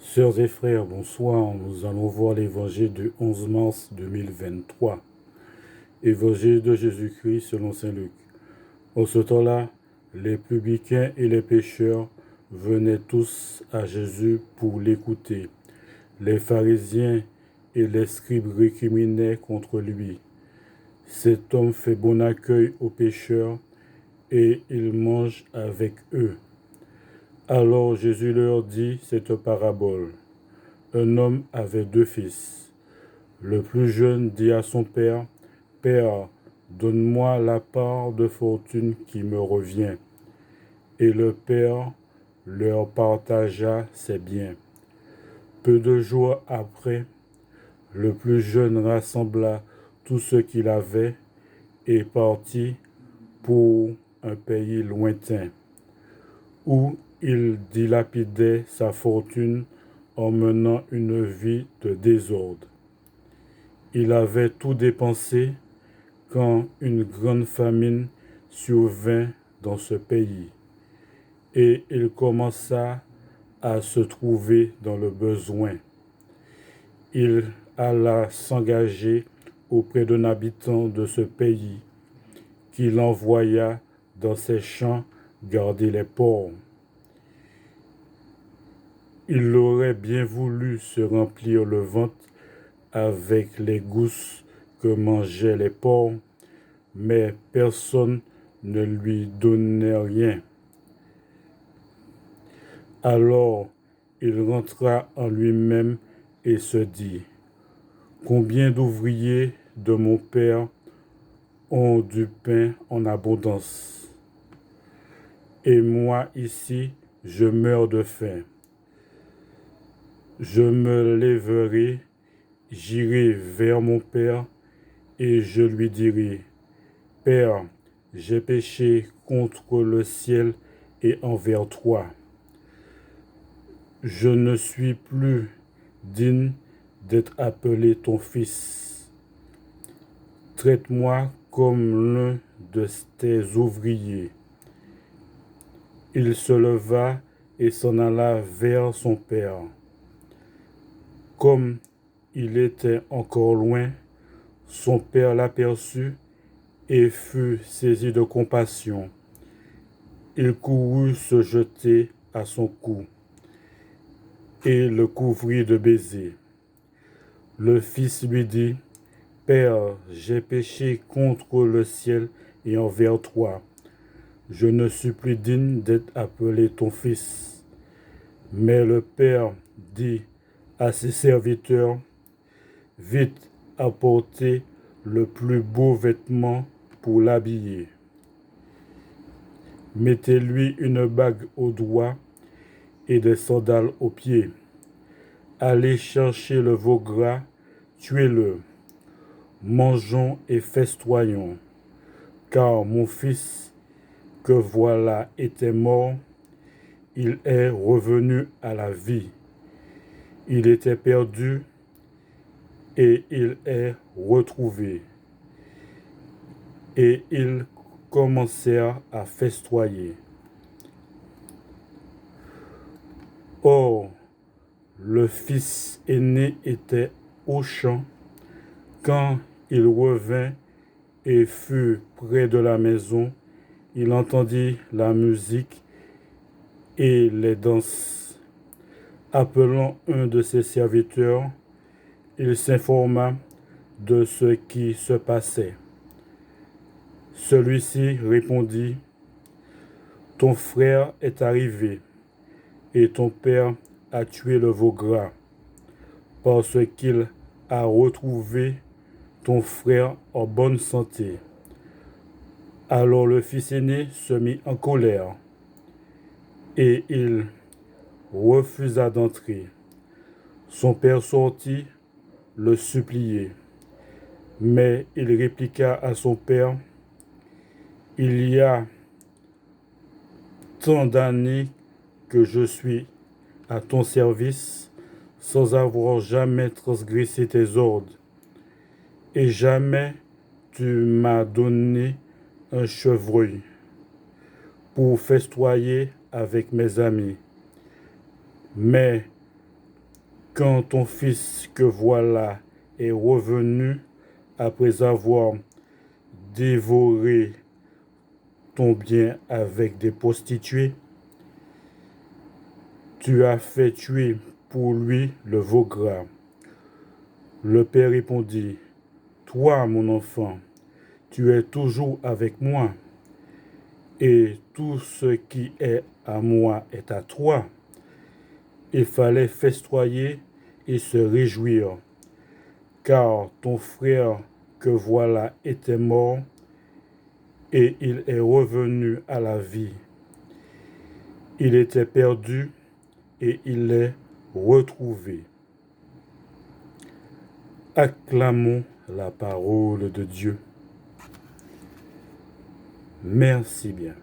Sœurs et frères, bonsoir. Nous allons voir l'évangile du 11 mars 2023. Évangile de Jésus-Christ selon saint Luc. En ce temps-là, les publicains et les pécheurs venaient tous à Jésus pour l'écouter. Les pharisiens et les scribes récriminaient contre lui. Cet homme fait bon accueil aux pécheurs et il mange avec eux. Alors Jésus leur dit cette parabole. Un homme avait 2 fils. Le plus jeune dit à son père, « Père, donne-moi la part de fortune qui me revient. » Et le père leur partagea ses biens. Peu de jours après, le plus jeune rassembla tout ce qu'il avait et partit pour un pays lointain, où il dilapidait sa fortune en menant une vie de désordre. Il avait tout dépensé quand une grande famine survint dans ce pays, et il commença à se trouver dans le besoin. Il alla s'engager auprès d'un habitant de ce pays, qui l'envoya dans ses champs garder les porcs. Il aurait bien voulu se remplir le ventre avec les gousses que mangeaient les porcs, mais personne ne lui donnait rien. Alors il rentra en lui-même et se dit, « Combien d'ouvriers de mon père ont du pain en abondance, et moi ici je meurs de faim. Je me lèverai, j'irai vers mon père, et je lui dirai, « Père, j'ai péché contre le ciel et envers toi. Je ne suis plus digne d'être appelé ton fils. Traite-moi comme l'un de tes ouvriers. » Il se leva et s'en alla vers son père. Comme il était encore loin, son père l'aperçut et fut saisi de compassion. Il courut se jeter à son cou et le couvrit de baisers. Le fils lui dit, « Père, j'ai péché contre le ciel et envers toi. Je ne suis plus digne d'être appelé ton fils. » Mais le père dit à ses serviteurs, « Vite, apportez le plus beau vêtement pour l'habiller. Mettez-lui une bague au doigt et des sandales aux pieds. Allez chercher le veau gras, tuez-le. Mangeons et festoyons, car mon fils que voilà était mort, il est revenu à la vie. Il était perdu et il est retrouvé. » Et ils commencèrent à festoyer. Or, le fils aîné était au champ. Quand il revint et fut près de la maison, il entendit la musique et les danses. Appelant un de ses serviteurs, il s'informa de ce qui se passait. Celui-ci répondit, « Ton frère est arrivé, et ton père a tué le veau gras, parce qu'il a retrouvé ton frère en bonne santé. » Alors le fils aîné se mit en colère, et il refusa d'entrer. Son père sortit le supplier, mais il répliqua à son père, « Il y a tant d'années que je suis à ton service sans avoir jamais transgressé tes ordres, et jamais tu m'as donné un chevreuil pour festoyer avec mes amis. Mais quand ton fils que voilà est revenu après avoir dévoré ton bien avec des prostituées, tu as fait tuer pour lui le veau gras. Le père répondit, toi, mon enfant, tu es toujours avec moi, et tout ce qui est à moi est à toi. Il fallait festoyer et se réjouir, car ton frère que voilà était mort, et il est revenu à la vie. Il était perdu, et il est retrouvé. Acclamons la parole de Dieu. Merci bien.